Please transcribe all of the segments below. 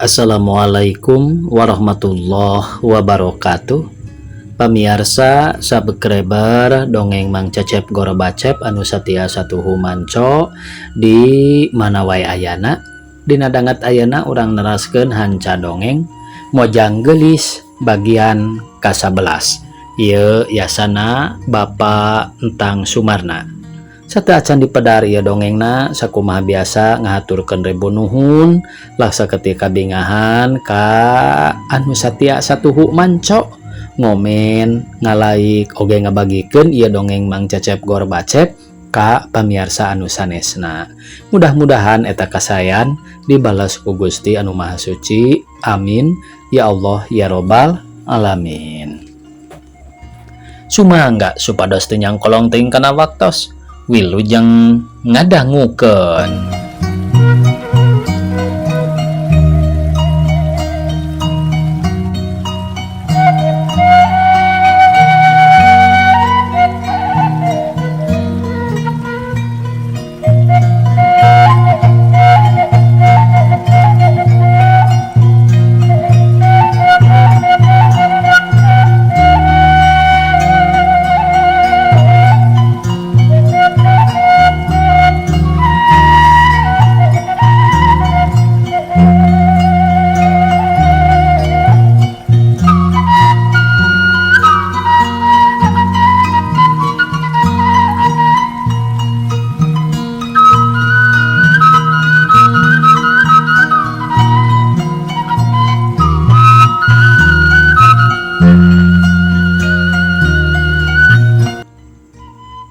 Assalamualaikum warahmatullahi wabarakatuh. Pamirsa subscriber dongeng Mang Cecep Goro Bacep anu satia satuhu manco di mana wae ayana. Dina dangat ayana urang neraskeun hanca dongeng Mojang Gelis bagian ka-11. Ieu yasana Bapak Entang Sumarna. Sateuacan dipedar ieu dongengna sakumaha biasa ngahaturkeun ribu nuhun laksa ketika bingahan ka anu satia satuhu manco ngomen ngalaik oge ngabagikeun ieu dongeng Mang Cecep Gor Bacep ka pamirsa anu sanesna. Mudah-mudahan eta kasayan dibalas ku Gusti anu Maha Suci. Amin ya Allah ya Robbal alamin. Sumangga supados teu nyangkolong teuing kana waktos wilujeng ngadangukeun.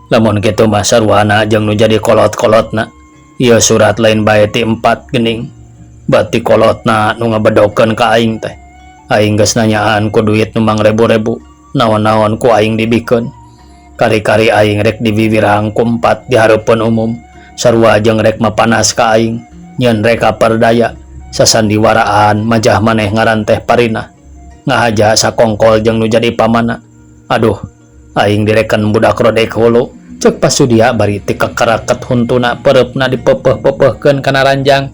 Lamun kitu mah sarwana jeung nu jadi kolot-kolotna. Ieu surat lain bae ti 4 geuning. Bati kolotna nu ngabedokeun ka aing teh. Aing geus nanyaan ku duit nu mangrebu-rebu. Naon-naon ku aing dibikeun. Kari-kari aing rek diwiwirang ku 4 di hareupeun umum. Sarua jeung rek mapanas ka aing. Nyeun rek kaperdaya. Sasandiwaraan majah maneh ngaran teh Parina. Ngahaja sakongkol jeung nu jadi pamana. Aduh, aing direken budak rodek hulu. Cek pasudia bari ti kakaraket huntuna pereupna dipepeh-pepehkeun kana ranjang.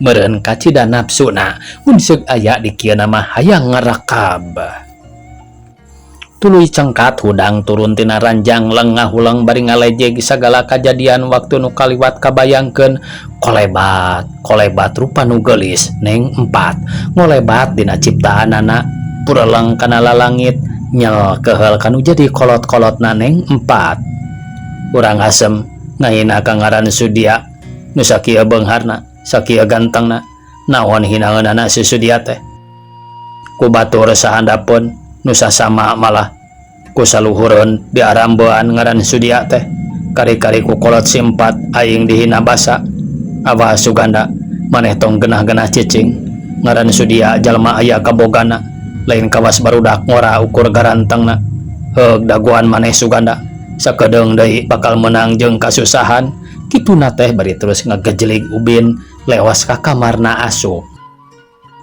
Meureun kacida nafsuna mun seug aya di kieu na mah hayang ngarakab. Tuluy cengkat hudang turun tina ranjang lengah ulang bari ngalejeg sagala kajadian waktu nu kaliwat kabayangkeun. Kolebat rupa nu geulis neng 4 ngolebat dina ciptaanana pureleng kana lalangit nyel keheul kanu jadi kolot-kolotna neng 4. Urang asem ngahina ka ngaran Sudia nu sakieu beungharna sakieu gantengna naon hinaeunana si Sudia teh ku batur sahandapun nu sasama malah ku saluhureun diarambean ngaran Sudia teh kari-kari ku kolot si 4 aing dihina basa. Abah Suganda maneh tong genah-genah cicing ngaran Sudia jalma aya kabogana lain kawas barudak ngora ukur garantengna. Heug daguan maneh Suganda sakedeung deui bakal menang jeung kasusahan. Kituna teh bari terus ngagejelig ubin lewas ka kamarna asup.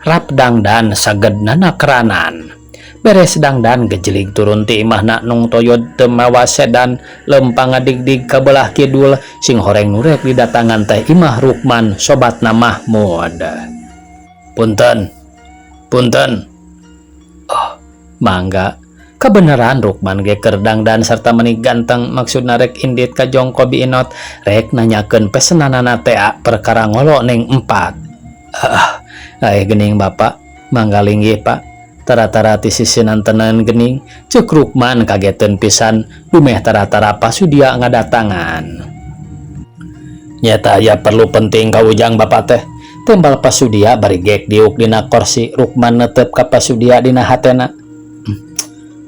Rap dangdan sagednana keranan. Beres dangdan gejelig turun ti imahna nung toyod teu mawa sedan lempang ngadigdig ka belah kidul sing horeng nurek didatangan teh Imah Rukman sobatna Mahmud. Punten. Oh, mangga. Kebenaran Rukman ge keur dangdan sarta meuni ganteng maksudna rek indit ka jongko biinot rek nanyakeun pesenanana teh perkara ngolo neng 4. Geuning Bapak mangga linggih Pak. Tara-tara ti sisinan tenen geuning ceuk Rukman kageteun pisan dumeh tara-tara pasudia ngadatangan. Nyata aya perlu penting ka ujang Bapak teh. Tembal pasudia bari gek diuk dina kursi. Rukman netep ka pasudia dina hatena.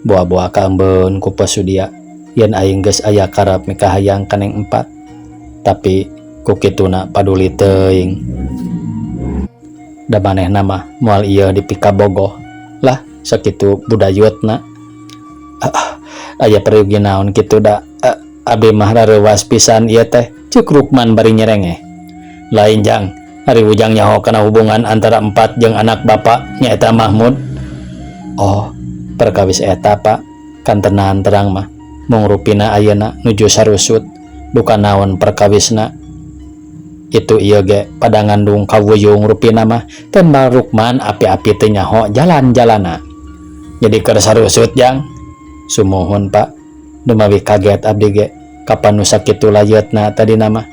Boa-boa kambeun ku pasudia yen aing geus aya karep mikahayang kaneng 4 tapi ku kituna paduli teuing. Da manehna mah moal ieu dipikabogoh lah sakitu budayutna. Aya periugi naon kitu da abi mah rareuwas pisan ieu teh ceuk Rukman bari nyerengeh. Lain jang ari ujang nyaho kana hubungan antara 4 jeung anak Bapak nyaeta Mahmud. Oh, perkawis eta Pak kan tenan terang mah mung rupina ayeuna nuju sarusut duka naon perkawisna. Itu ieu ge pada ngandung kawuyung rupina mah tembal Rukman api-api teu nyaho jalan-jalana. Jadi keur sarusut jang. Sumuhun Pak. Dumawi kaget abdi ge kapan nu sakitu layeutna tadina mah.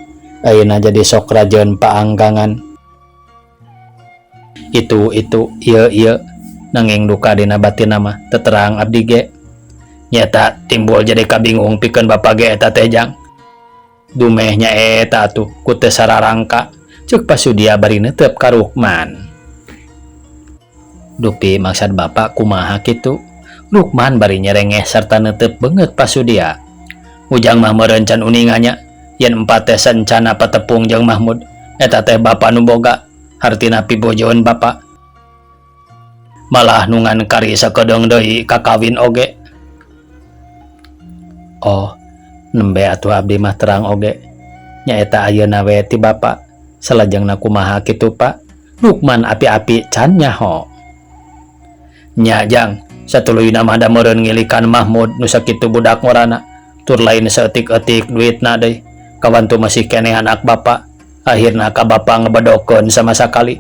Ayeuna jadi sok rajeun paanggangan. Itu ieu nanging duka dina batinna mah teu terang abdi ge. Nyata timbul jadi kabingung pikeun bapa ge eta teh jang. Dumehnya eta atuh ku teu sararangka ceuk pasudia bari neuteup ka Rukman. Dupi maksud bapa kumaha kitu? Rukman bari nyerengeh sarta neuteup beungeut pasudia. Ujang mah meureun can uninganya yen empat teh sancana patepung jeung Mahmud eta teh bapa nu boga hartina pibojoeun bapa. Malah nungan kari sakedeung deui kakawin oge. Oh, nembe atuh abdi mah terang oge. Nyaeta ayeuna we ti bapa. Salajengna kumaha kitu Pak? Rukman api-api can nyaho. Nya jang, satuluyna mah da meureun ngilikan Mahmud nu sakitu budak ngorana. Tur lain saeutik-eutik duitna deui. Kawantu masih keneh anak bapa. Akhirna ka bapa ngebedokeun sama sakali.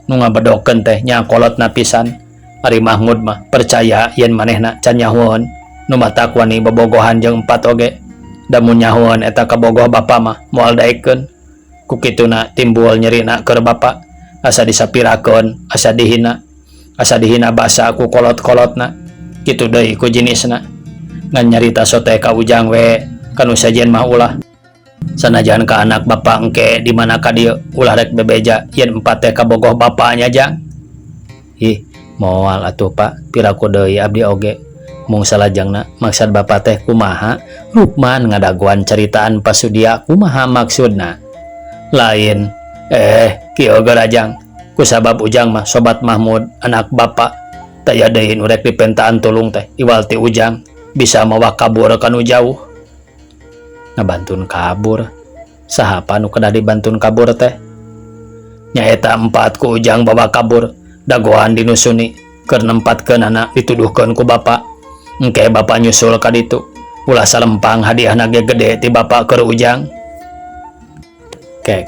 Nu ngabedokeun teh nya kolotna pisan. Ari Mahmud mah percaya yen manehna can nyahoeun nu mata wani bobogohan jeung empat oge. Da mun nyahoeun eta kabogoh bapa mah moal daekeun. Ku kituna timbul nyerina keur bapa. Asa disapirakeun, asa dihina basa ku kolot-kolotna. Kitu deui ku jinisna. Ngan nyarita sote ka Ujang we kanu sajen mah ulah. Sanajan ka anak bapa engke di mana ka dieu ulah rek bebeja yen empat teh kabogoh bapanya jang. Ih, moal atuh Pak, piraku deui abdi oge. Mung salajengna maksud bapa teh kumaha? Rukman ngadaguan ceritaan pasudia kumaha maksudna. Lain, kieu garajang. Kusabab Ujang mah sobat Mahmud, anak bapa. Taya deui nu rek dipentaan tulung teh iwal ti Ujang bisa mawa kabur kanu jauh. Ngabantun kabur. Saha nu kedah dibantun kabur teh? Nyaeta empat ku Ujang bawa kabur. Dagoan dinusuni keur nempatkeun anak dituduhkeun ku bapa. Engke bapa nyusul ka ditu. Ulah salempang hadiahna ge gede ti bapa keur Ujang. Ke.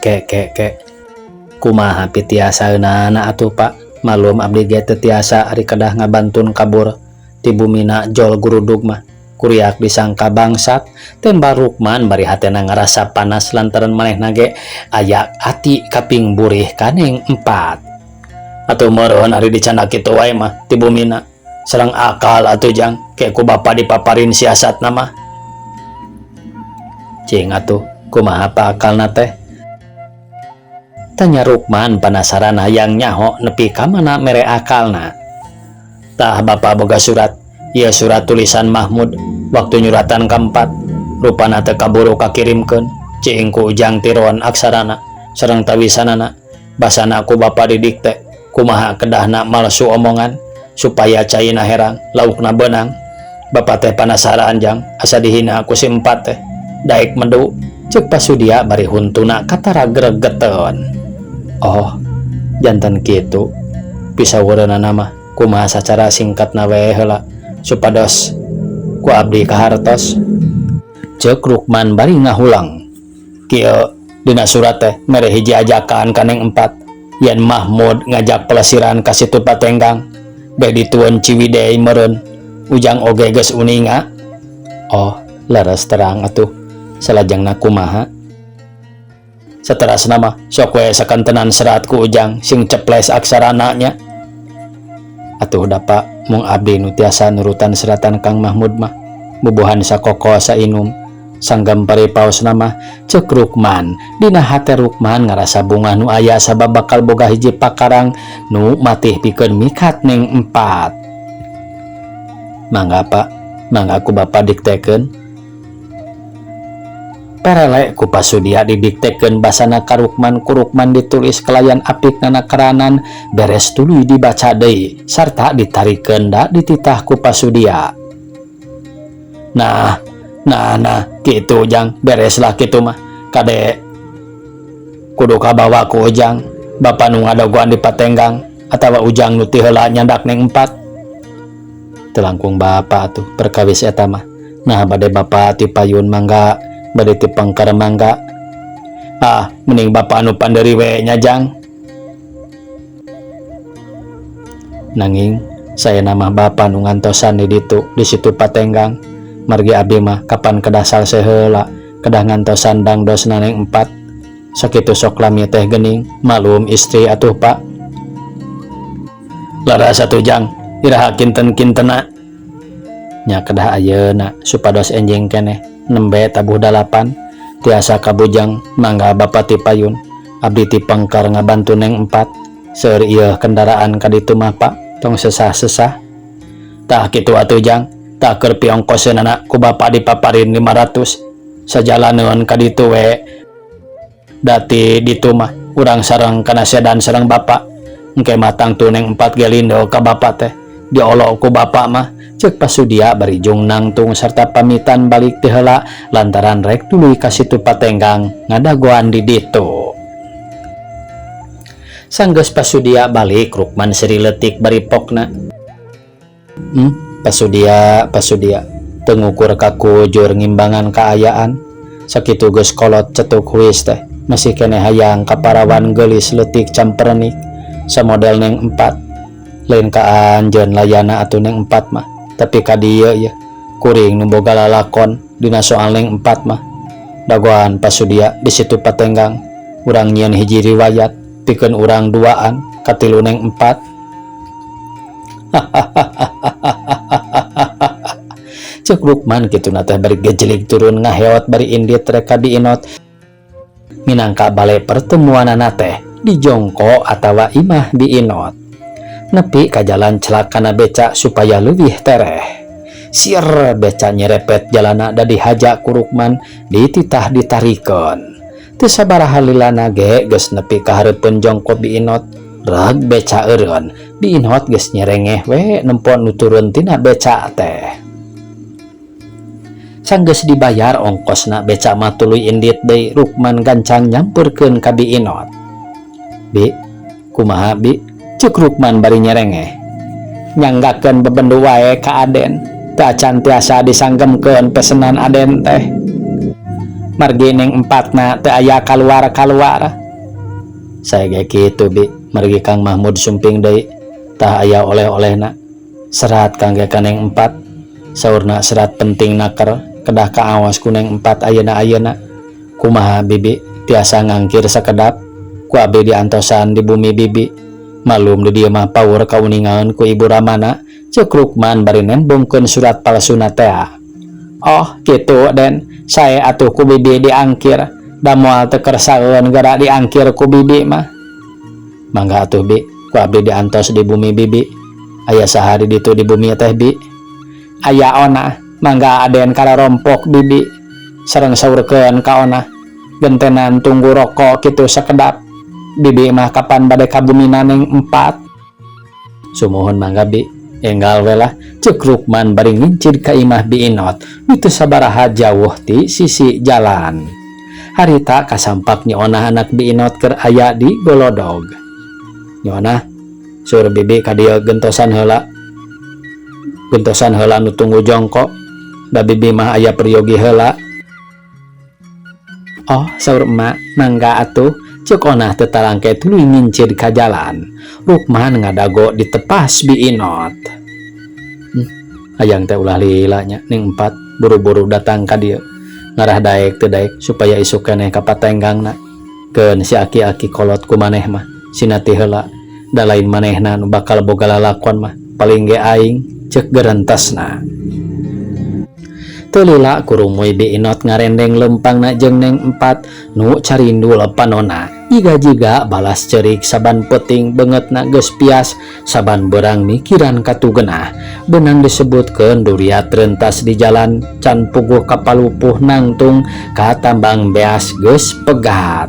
Kumaha pitiasaeunana atuh Pak? Malum abdi ge teu tiasa ari kedah ngabantun kabur ti bumina jol gurudug mah. Kuriak disangka bangsat, tembal Rukman bari hatena ngarasa panas lantaran manehna ge aya ati kaping burih kaneng empat. Atuh meureun ari dicanda kitu wae mah ti bumina. Sareng akal atuh jang, ke ku bapa dipaparin siasatna mah. Cing atuh, kumaha pa akalna teh? Tanya Rukman penasaran hayang nyaho nepi ka mana mere akalna. Tah bapa boga surat. Ieu surat tulisan Mahmud waktu nyuratan keempat. Rupana teu kaburu kakirimkeun. Cing ku Ujang tiron aksarana sareng tawisanana. Basana ku bapa didikte. Kumaha kedahna malsu omongan supaya caina herang laukna beunang. Bapa teh panasaran jang asa dihina ku si empat teh. Daek mendu ceuk pasudia bari huntuna katara gregeteun. Oh, janten kitu. Pisaweureunana mah kumaha sacara singkatna we heula supados ku abdi kahartos. Ceuk Rukman bari ngahulang. Kieu dina surat teh mere hiji ajakan kaneng empat. Yen Mahmud ngajak pelesiran ka situ Patenggang bae ditueun Ciwidey meureun. Ujang oge geus uninga. Oh, leres terang atuh. Salajengna kumaha? Saterasna mah sok we sakantenan serat ku Ujang sing ceples aksarana nya. Atuh dapa mung abdi nu tiasa nurutan seratan Kang Mahmud mah bubuhan sakoko sainum. Sanggam paripaosna mah ceuk Rukman. Dina hate Rukman ngarasa bunga nu aya sabab bakal boga hiji pakarang nu matih pikeun mikat neng empat. Mangga Pak, mangga ku bapa diktekeun. Perele ku pasudia didiktekeun basana ka Rukman. Ku Rukman ditulis kelayan apikna karanan beres tuluy dibaca deui sarta ditarikeun da dititah ku pasudia. Nah, kitu Jang, bereslah kitu mah. Kade kudu kabawa ku Ujang, bapa nu ngadagoan di Patenggang atawa Ujang nu ti heula nyandak neng empat. Teu langkung bapa atuh perkawis eta mah. Nah bade bapa ti payun mangga, bade ti pangkar mangga. Mending bapak anu panderi we nya Jang. Nanging saya nama bapak nu ngantosan di situ Patenggang. Margi abdi mah kapan kedasal seheula kedah ngantosan dangdos naneng 4. Sakitu sok lami teh geuning malum istri atuh Pak. Lara satu Jang iraha kinten-kintena nya kedah ayeuna supados enjing keneh nembe tabuh 8 tiasa kabujang mangga bapak ti payun abdi ti pengker ngabantu neng 4 seueur ieu kendaraan ka ditu mah Pak tong sesah-sesah. Tah kitu atuh Jang, tak keur piongkoseunana ku bapak dipaparin 500 sajalaneun ka ditu we. Dati ditu mah urang sareng kana sedan sareng bapak engke matang tu neng 4 gelindo ka bapak teh diolok ku bapak mah ceuk pasudia bari jung nangtung sarta pamitan balik teh heula lantaran rek tuluy ka situ Patenggang ngadagoan di ditu. Sanggeus pasudia balik Rukman seri leutik bari pokna. Pasudia teu ngukur kaku jur ngimbangan kaayaan sakitu geus kolot cetuk huis teh masih keneh hayang kaparawan geulis leutik camperenik samodel neng 4 lain ka anjeun layana atuh neng 4 mah tapi ka dieu ya kuring nu boga lalakon dina soal neng 4 mah dagoan pasudia di situ Patenggang urang nyieun hiji riwayat pikeun urang duaan katilu neng 4. Cek Rukman kitu na teh bari gejelik turun ngaheot bari indit rek ka diinot minangka bale pertemuanana teh di jongko atawa imah diinot nepi ka jalan celakana beca supaya leuwih tereh. Sier beca nyerepet jalana da dihaja ku Rukman dititah ditarikeun teu sabaraha lilana ge geus nepi ka hareupeun jongko diinot reg beca eureun diinot geus nyerengeh we nempon nu turun tina beca teh. Sanggeus dibayar ongkosna beca mah tuluy indit deui Rukman gancang nyamperkeun ka diinot. Bi, kumaha Bi? Ceuk Rukman bari nyerengeh. Nyanggakeun bebendu wae ka Aden, teu acan tiasa disanggemkeun pesenan Aden teh. Margi neng 4na teu aya kaluar-kaluar. Saya ge kitu Bi, margi Kang Mahmud sumping deui, tah aya oleh-olehna. Serat kangge ka neng 4, saurna serat penting naker. Kedah kaawas ku neng 4 ayeuna kumaha Bibi tiasa ngangkir sakedap ku abdi diantosan di bumi Bibi malum di dieu mah paur kauningaeun ku Ibu Ramana ceuk Rukman bari nembongkeun surat palsuna teh. Oh kitu Den sae atuh ku Bibi diangkir da moal teu kersaeun gara diangkir ku Bibi mah mangga atuh Bi ku abdi diantos di bumi Bibi aya sahari ditu di bumi teh Bi aya ona mangga Aden kararompok Bibi sareng saurkeun ka ona gentenan tunggu rokok kitu sakedap Bibi mah kapan bade ka bumina neng 4 sumuhun mangga Bi enggal we lah ceuk Rukman bari ngincir ka imah diinot itu sabaraha jauh ti sisi jalan harita kasampak nyona anak diinot keur aya di Golodog. Nyona sur Bibi ka dieu gentosan heula nu tunggu jongko da Bibi mah aya peryogi heula. Oh saur emak mangga atuh ceuk onah teu talangke tuluy ngincir ka jalan. Rukman ngadago di tepas diinot. Hayang teh ulah lila nya ning 4 buru-buru datang ka dieu ngarah daek teu daek supaya isuk keneh ka Patenggangna keun si aki-aki kolot ku maneh mah sinati heula da lain manehna nu bakal boga lalakon mah paling ge aing ceuk gerentasna. Tulila kurumuy diinot ngarendeng lempangna jeung neng 4 nu carindu lepanona jiga balas cerik saban peuting beungeutna geus pias saban beurang mikiran katugenah beunang disebutkeun duriat rentas di jalan can puguh kapalupuh nangtung ka tambang beas geus pegat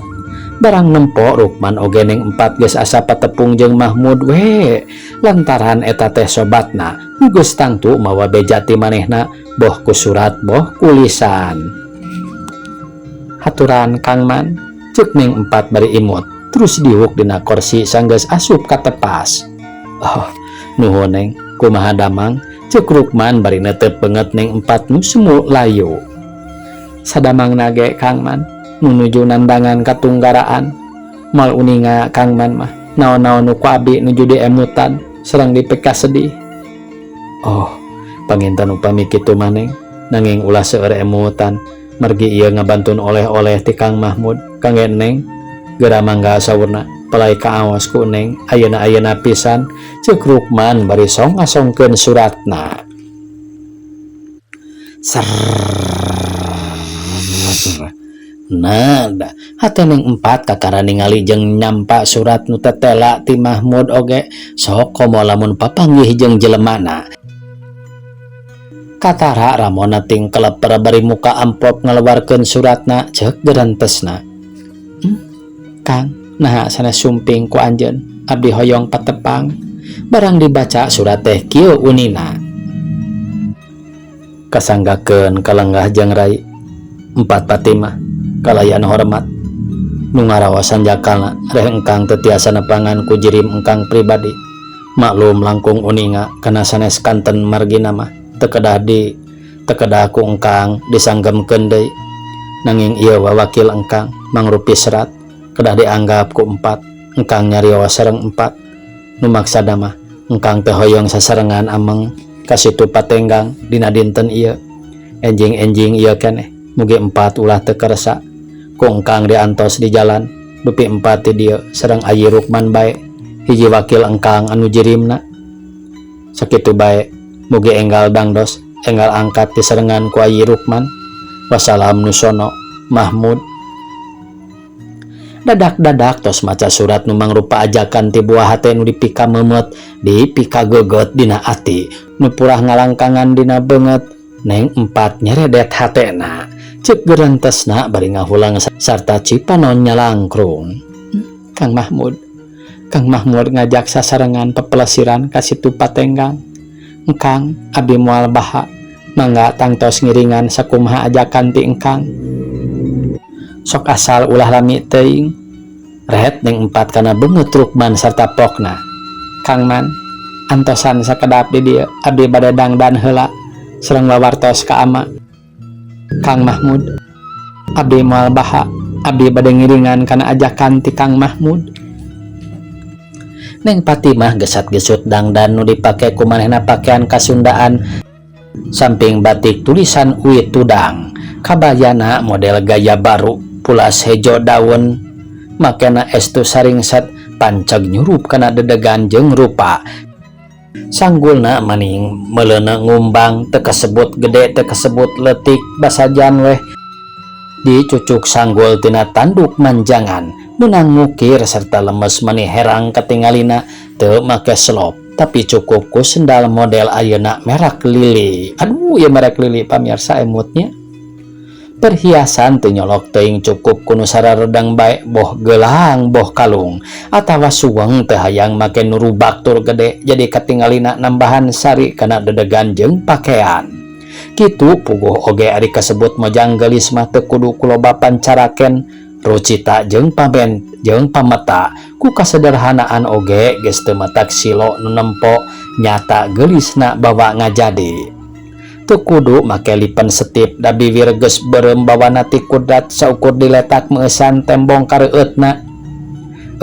barang nempo Rukman oge neng 4 geus asa patepung jeung Mahmud we lantaran eta teh sobatna geus tangtu mawa beja ti manehna boh ku surat boh kulisan. Haturan Kang Man ceuk neng 4 bari imut terus diuk dina kursi sanggeus asup ka tepas. Oh nuhun neng kumaha damang ceuk Rukman bari netep beungeut neng 4 nu semu layu. Sadamangna ge Kang Man menuju nandangan katunggaraan. Mal uninga Kang Man mah naon-naon nu ku abi nuju di emutan sareng dipeka sedih. Oh, panginten upami kitu maneh nanging ulah seueur emutan margi ieu ngabantun oleh-oleh ti Kang Mahmud kangge Neng geura mangga saurna palai kaawas ku Neng ayeuna-ayeuna pisan ceuk Rukman bari song ngasongkeun suratna. Nada hate Neng empat kakara ningali jeung nyampa surat nu tetela ti Mahmud oge sok komo lamun papanggih jeung jelemana. Katara ramona ting keleper bari muka amplop ngalewarkeun suratna ceuk gerentesna. Kang, naha sanes sumping ku anjeun abdi hoyong patepang. Barang dibaca surat teh kieu unina. Kasanggakeun kalenggah jeung rai empat patimah kalayan hormat nu ngaraosan jakalna reh engkang teu tiasa nepangan ku jirim engkang pribadi. Maklum langkung uninga kana sanes kanten margina mah teu kedah ku engkang disanggemkeun deui. Nanging ieu wawakil engkang mangrupi serat kedah dianggap ku empat engkang nyarios sareng empat. Nu maksada mah engkang teh hoyong sasarengan ameng ka situ Patenggang dina dinten ieu. Enjing-enjing ieu keneh mugi empat ulah teu karesa ku engkang diantos di jalan dupi empat ti dieu sareng Ayi Rukman bae hiji wakil engkang anu jirimna. Sakitu bae mugi enggal dangdos enggal angkat diserengan ku Ayi Rukman. Wassalam nusono Mahmud. Dadak-dadak tos maca surat nu mangrupa ajakan ti buah hate nu dipika memet dipika geget dina ati nu purah ngalangkangan dina beungeut. Neng empat nyeredet hatena ceuk gerentesna bari ngahulang sarta cipanon nyalangkrung. Kang Mahmud ngajak sasarengan pepelesiran ka situ Patenggang. Engkang abdi moal baha mangga tangtos ngiringan sakumaha ajakan ti engkang. Sok asal ulah lami teuing. Rehet Neng empat kana beungeut Rukman sarta pokna. Kang Man, antosan sakedap di dieu abdi bade dangdan heula sareng wawartos ka ama. Kang Mahmud, abdi moal baha abdi bade ngiringan kana ajakan ti Kang Mahmud. Neng Patimah gesat-gesut dangdan nu dipake ku manehna pakean kasundaan samping batik tulisan Uit Tudang. Kabayana model gaya baru pulas hejo daun makena estu saringsat panceg nyurup kana dedegan jeung rupa. Sanggulna maning meleuna ngumbang teu kasebut gede teu kasebut leutik basajan weh dicucuk sanggul tina tanduk manjangan menang ngukir serta lemes mani herang katingalina teu make selop tapi cukup ku sendal model ayeuna merek lili. Aduh ya merek lili pamirsa emutnya. Perhiasan teu nyolok teuing cukup ku nu sararedang bae boh gelang boh kalung atawa suweng teu hayang make nu rubak tur gede jadi katingalina nambahan sari kana dedegan jeung pakean. Kitu puguh oge ari kasebut mojang geulis mah teu kudu kuloba pancaraken rucita jeung pameta ku kasederhanaan oge geus teu matak silo nu nempo nyata geulisna bawa ngajadi. Teu kudu make lipen setip da bibir geus beureum bawana ti kudrat saukur diletak meusan tembong kareueutna.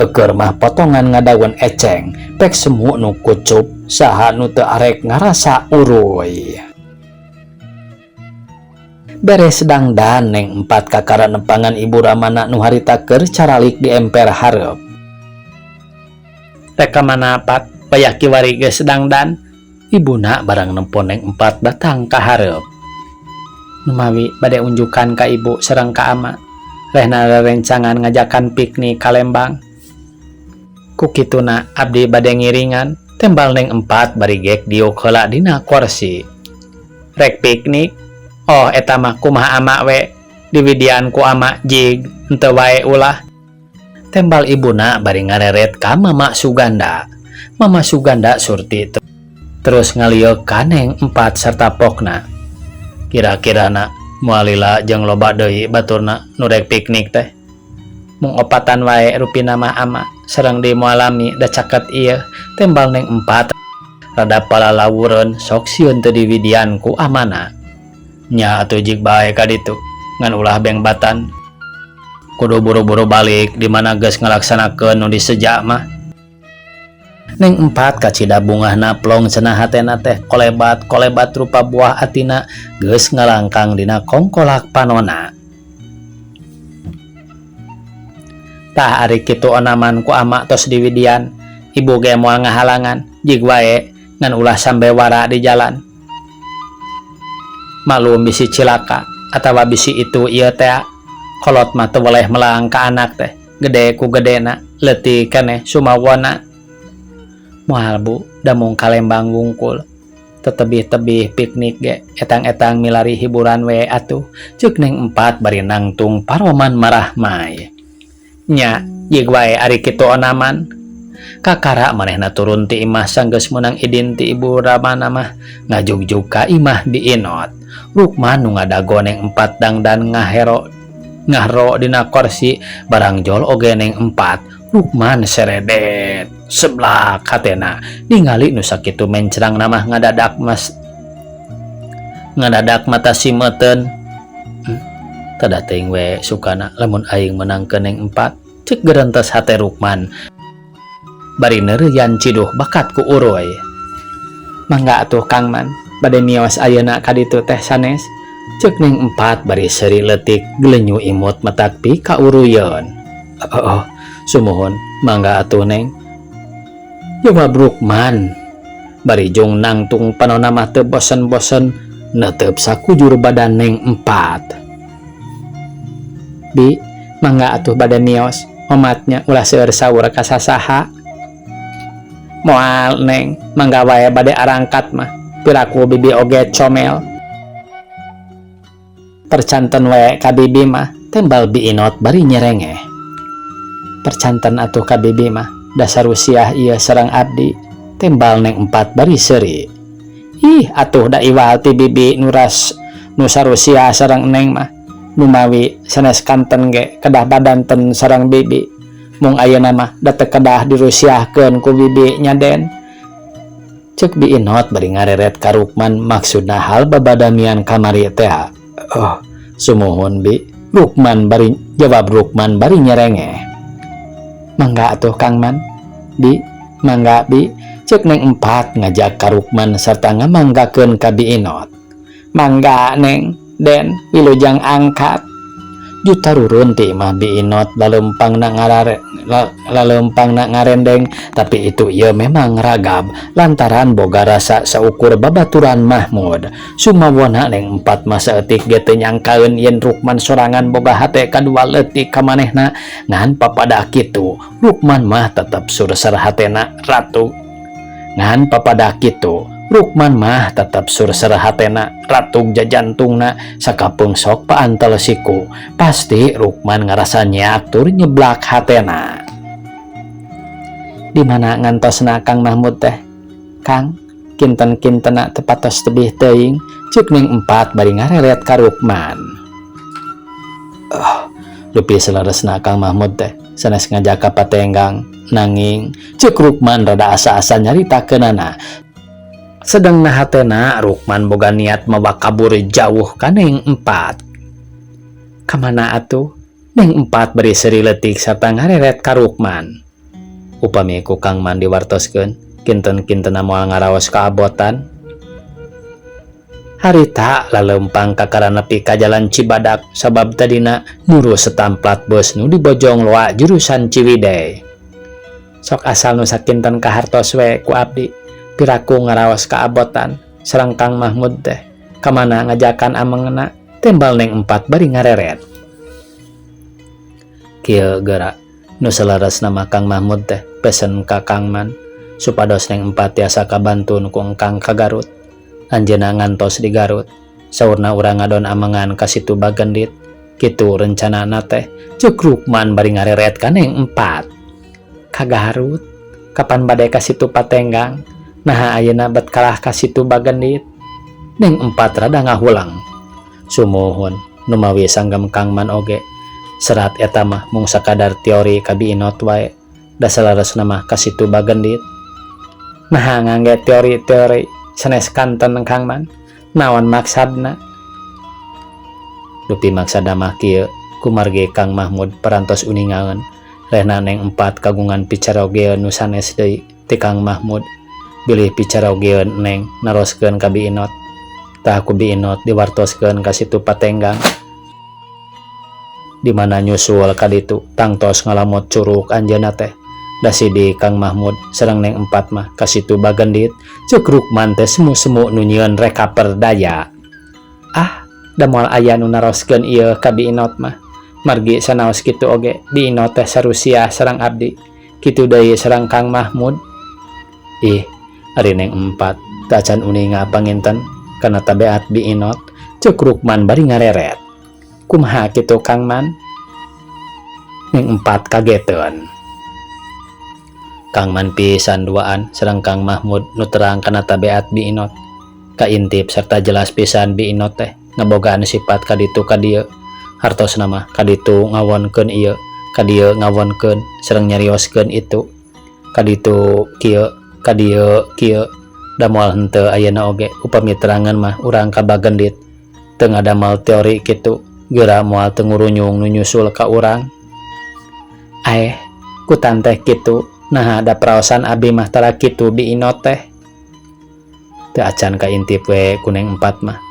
Eukeur mah potongan ngadaweun eceng pek semu nu kucup saha nu teu arek ngarasa uruy. Beres dangdan Neng empat kakara nempangan ibu ramana nu harita keur caralik di emper hareup. Reka manapat payah kiwari geus dangdan. Ibuna barang nempon Neng empat datang ka hareup. Numawi bade unjukan ka ibu sareng ka ama rehna rerencangan ngajakan piknik ka Lembang. Ku kituna abdi bade ngiringan tembal Neng empat bari gek diuk heula dina kursi. Rek piknik? Oh eta mah kumaha ama we diwidian ku ama jig henteu wae ulah. Tembal ibuna bari ngareret ka Mama Suganda. Mama Suganda surti terus ngalieu ka Neng empat sarta pokna. Kira-kirana moal lila jeung loba deui baturna nu rek piknik teh. Mung opatan wae rupina mah ama sareng di moalami da caket ieu tembal Neng empat rada palalawureun sok sieun teu diwidian ku amana. Nya atuh jig bae ka ditu ngan ulah bengbatan. kudu buru-buru balik di mana geus ngalaksanakeun nu disejak mah. Neng empat kacida bungahna plong cenah hatena teh kolebat rupa buah atina geus ngalangkang dina kongkolak panona. Tah ari kitu onaman ku ama tos diwidian, ibu ge moal ngahalangan jig wae ngan ulah sampe wara di jalan. Malum bisi cilaka atawa bisi itu ieu teh kolot mah teu boleh melang ka anak teh gede ku gedena leutik keneh sumawona. Moal bu da mung kalembang wungkul tetebih-tebih piknik ge etang-etang milari hiburan we atuh ceuk neng empat bari nangtung paroman marah mai. Nya jig wae ari kitu onaman kakara manehna turun ti imah sanggeus meunang idin ti ibu Ramana mah ngajugjug ka imah di inot. Rukman nu ngadago neng empat dangdan ngahro dina kursi barang jol oge neng empat. Rukman seredet seblak hatena ningali nu sakitu mencrang namah ngadadak mata simeuten. Tada teuing we sukana lamun aing menangkeun neng empat, ceuk geurentes hate Rukman. Bari neureuyan ciduh bakat ku uroy. Mangga atuh Kang Man, bade mios ayeuna ka ditu teh sanes. Ceuk neng empat bari seuri leutik gleunyu imut matak pi ka uruyeun. Oh, sumuhun, mangga atuh neng. Jawab Rukman. Bari jong nangtung panonna mah teu bosen-bosen neuteup sakujur badan neng empat. Bi, mangga atuh bade mios, omatnya ulah seueur saur ka sasaha. Moal neng, mangga wae bade arangkat mah, piraku bibi oge comel. Percanten wae ka bibi mah, tembal bi inot bari nyerengeh. Percanten atuh ka bibi mah, dasar usiah ieu sareng abdi, tembal neng empat bari seuri. Ih, atuh da iwal ti bibi nu sarusia sareng neng mah. Numawi sanes kanten ge kedah badanten sareng bibi. Mung ayeuna mah da teu kedah dirusiahkeun ku bibi nya Den. Ceuk bi inot bari ngareret ka Rukman maksudna hal babadamian kamari teh. Oh, sumuhun bi. Jawab Rukman bari nyerengeh. Mangga atuh Kang Man. Bi, mangga bi. Ceuk neng empat ngajak ka Rukman sarta ngamanggakeun ka bi inot. Mangga neng. Den, wilujeng angkat. Juta rurun ti imah bi inot laleumpang na ngarendeng, tapi itu ieu memang ragab lantaran boga rasa saukur babaturan Mahmud. Sumawona neng empat mah saeutik ge teu nyangkaeun yen Rukman sorangan boga hate kadua leutik ka manehna ngan papada kitu Rukman mah tetep surseur hatena ratu. Ngan papada kitu Rukman mah tetap surseur hatena ratug jajantungna sakapeung sok paantel siku. Pasti Rukman ngarasa nyaak tur nyeblak hatena. Di mana ngantosna Kang Mahmud teh? Kang, kinten-kintena tepatos tebih teuing, ceuk neng empat bari ngareret ka Rukman. Leupi saleresna Kang Mahmud teh sanes ngajak ka patenggang nanging ceuk Rukman rada asa-asa nyaritakeunana. Sedang hatena Rukman boga niat mawa kabur jauh ka neng empat. Kamana atuh? Neng empat bari seuri leutik sarta ngareret ka Rukman. Upami ku Kang Man diwartoskeun, kinten-kintena moal ngaraos ka abotan. Harita laleumpang kakara nepi ka jalan Cibadak sabab tadina nyuruh setamplat bus nu di Bojong Loa jurusan Ciwidey. Sok asal nu sakinten kahartos we ku abdi. Piraku ngaraos ka abotan sareng Kang Mahmud teh kamana ngajakan amengna tembal neng empat bari ngareret. Kieu geura nu salares nama Kang Mahmud teh pesen ka Kang Man supados neng empat tiasa kabantun ku engkang ka Garut. Anjeunna ngantos di Garut saurna urang ngadon amengan ka situ Bagendit. Kitu rencanana teh ceuk Rukman bari ngareret ka neng empat. Ka Garut kapan bade ka situ Patenggang? Nah ayeuna bet kalah ka situ Bagendit. Neng empat rada ngahulang. Sumuhun numawi sanggem Kang Man oge. Serat eta mah mung sakadar teori ka bi inot wae. Da salaresna mah ka situ Bagendit. Nah ngangge teori-teori sanes kanten Kang Man. Naon maksadna? Dupi maksada mah kieu kumargi Kang Mahmud parantos uningaeun rehna Neng Empat kagungan picarogeun nu sanes deui ti Kang Mahmud bilih picarogeun Neng naroskeun ka Biinot tah ku Biinot diwartoskeun ka situ Patenggang di mana nyusul ka ditu tangtos ngalamot curug anjeunna teh da sidi Kang Mahmud sareng Neng Empat mah ka situ Bagendit ceuk Rukman teh semu-semu nu nyieun reka perdaya. Da moal aya nu naroskeun ieu ka Biinot mah margi sanaos kitu oge Biinot teh sarusia sareng abdi kitu deui sareng Kang Mahmud. Ih ari Neng Empat teu acan uninga panginten kana tabeat Biinot ceuk Rukman bari ngareret. Kumaha kitu Kang Man? Neng Empat kageteun. Kang Man pisan duaan sareng Kang Mahmud nu terang kana tabeat Biinot kaintip serta jelas pisan Biinot teh ngabogaan sifat kaditu ka dieu hartosna mah kaditu ngawonkeun ieu kadieu ngawonkeun sareng nyarioskeun itu kaditu kieu kadieu kieu da moal henteu ayeuna oge upami terangan mah urang ka Bagendit teu ngadamal teori kitu geura moal teu ngurunyung nu nyusul ka urang. Ku tanteh kitu nah ada praosan abi mah tara kitu Biinot teh teu acan kaintip we ku Neng Empat mah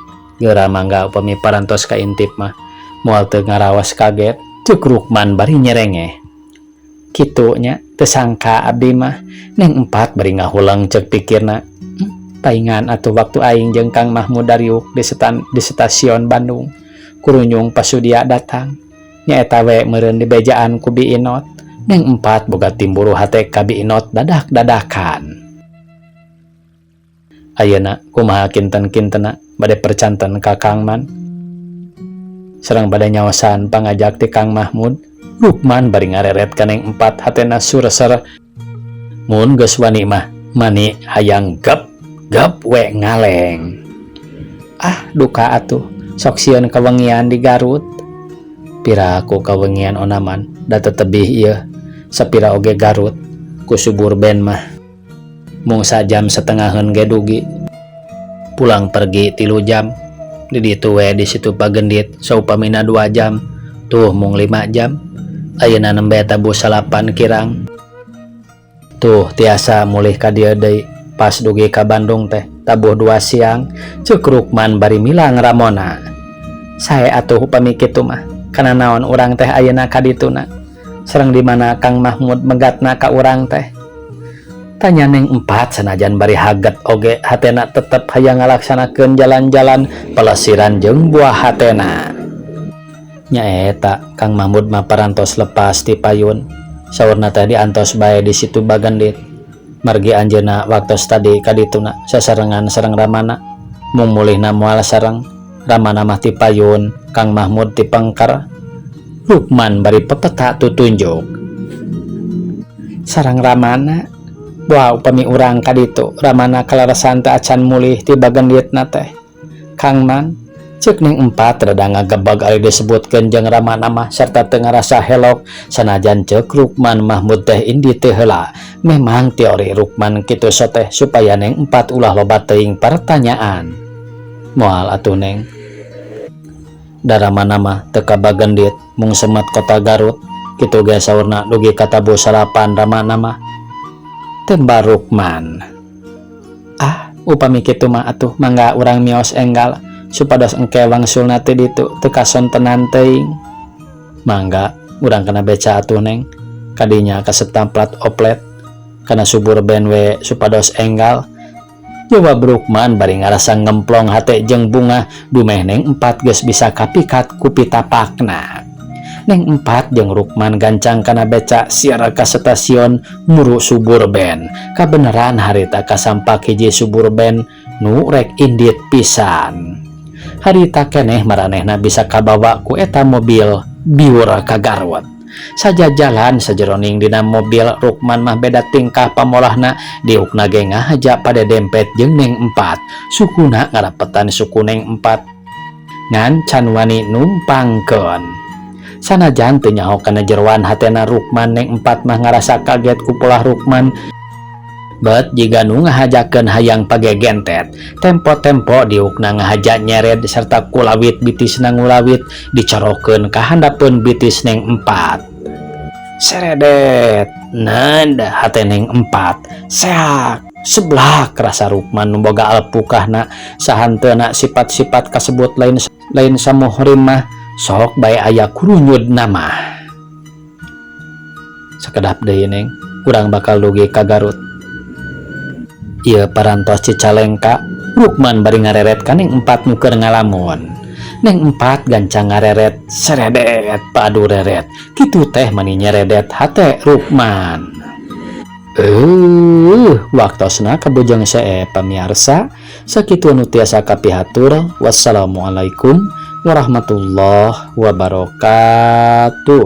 geura mangga upami parantos kaintip mah moal teu ngaraos kaget ceuk Rukman bari nyerengeh. Kitu nya teu sangka abdi mah Neng Empat bari ngahulang ceuk pikirna paingan atuh waktu aing jeung Kang Mahmud dariuk di stasiun Bandung kurunyung pasudia datang nyaeta we meureun dibejaan ku Biinot. Neng Empat boga timburu hate ka Biinot dadak-dadakan. Ayeuna kumaha kinten-kintena bade percanten ka Kang Man sareng bade nyaosan pangajak ti Kang Mahmud. Rukman bari ngareret ka Neng Empat hatena sureser mun geus wani mah mani hayang gep we ngaleng. Duka atuh sok sieun kawengian di Garut. Pira ku kawengian onaman da tetebih ieu sapira oge Garut ku suburben mah mung sajam setengaheun ge dugi pulang pergi 3 jam di ditu we di situ Bagendit saupamina 2 jam tuh mung 5 jam ayeuna nembe tabuh 8 kirang tuh tiasa mulih ka dieu deui pas dugi ka Bandung teh tabuh 2 siang ceuk Rukman bari milang ramona. Sae atuh upami kitu mah kana naon urang teh ayeuna ka dituna sareng di mana Kang Mahmud megatna ka urang teh? Tanya Neng Empat sanajan bari haget oge hatena tetep hayang ngalaksanakeun jalan-jalan pelesiran jeung buah hatena. Nyaeta Kang Mahmud mah parantos lepas ti payun saurna teh diantos bae di situ Bagendit margi anjeunna waktos tadi ka dituna sasarengan sareng ramana mung mulihna moal sareng ramana mah ti payun Kang Mahmud ti pengker. Rukman bari pepeta tutunjuk sareng ramana wah upami urang ka ditu ramana kalarasan teu acan mulih ti Bagenditna teh. Kang Man ceuk Neng Empat rada ngagebeg ari disebutkeun jeung ramana mah sarta teu ngarasa helok sanajan ceuk Rukman Mahmud teh indi teu heula. Memang teori Rukman kitu soteh supaya Neng Empat ulah loba teuing pertanyaan. Moal atuh Neng daramana mah teu ka Bagendit mung semet kota Garut kitu ge saurna dugi ka tabuh salapan ramana mah. Tembak Rukman. Upami kitu mah atuh mangga urang mios enggal supados engke wangsulna teh ditu teu kasontenan teuing. Mangga urang kana beca atuh Neng kadinya kasetam plat oplet kana suburben we supados enggal. Jawab Rukman bari ngarasa ngemplong hate jeung bunga dumeh Neng Empat geus bisa kapikat ku pitapakna. Neng Empat jeung Rukman gancang kana beca siar ka stasiun Muru Suburben. Kabeneran harita kasampak hiji suburben nu rek indit pisan. Harita keneh maranehna bisa kabawa ku eta mobil biur ka Garut. Saja jalan sajeroning dina mobil Rukman mah beda tingkah pamolahna diukna ge ngahaja pada dempet jeung Neng Empat. Sukuna ngarapetan suku Neng Empat ngan can wani numpangkeun. Sanajan teu nyaho kana jeroan hatena Rukman Neng Empat mah ngarasa kaget ku polah Rukman Bet jika nu ngahajakeun hayang pagegentet, tempo-tempo diukna ngahajak nyered serta kulawit bitisna ngulawit dicorokeun ka handapeun bitis neng 4. Seredet, nanda hate neng 4. Seak, seblak rasa Rukman nu boga alpukahna sahanteuna sifat-sifat kasebut lain samuhrim mah sok bae aya kurunyud nama. Sakedap deui neng, urang bakal dugi ka Garut. Ieu parantos Cicalengka, Rukman bari ngareret ka neng 4 nu keur ngalamun. Neng 4 gancang ngareret, seredet padu reret. Kitu teh mani nyeredet hate Rukman. Waktosna kabujang sae pamiarsa, sakitu nu tiasa kapihatur. Wassalamualaikum warahmatullahi wabarakatuh.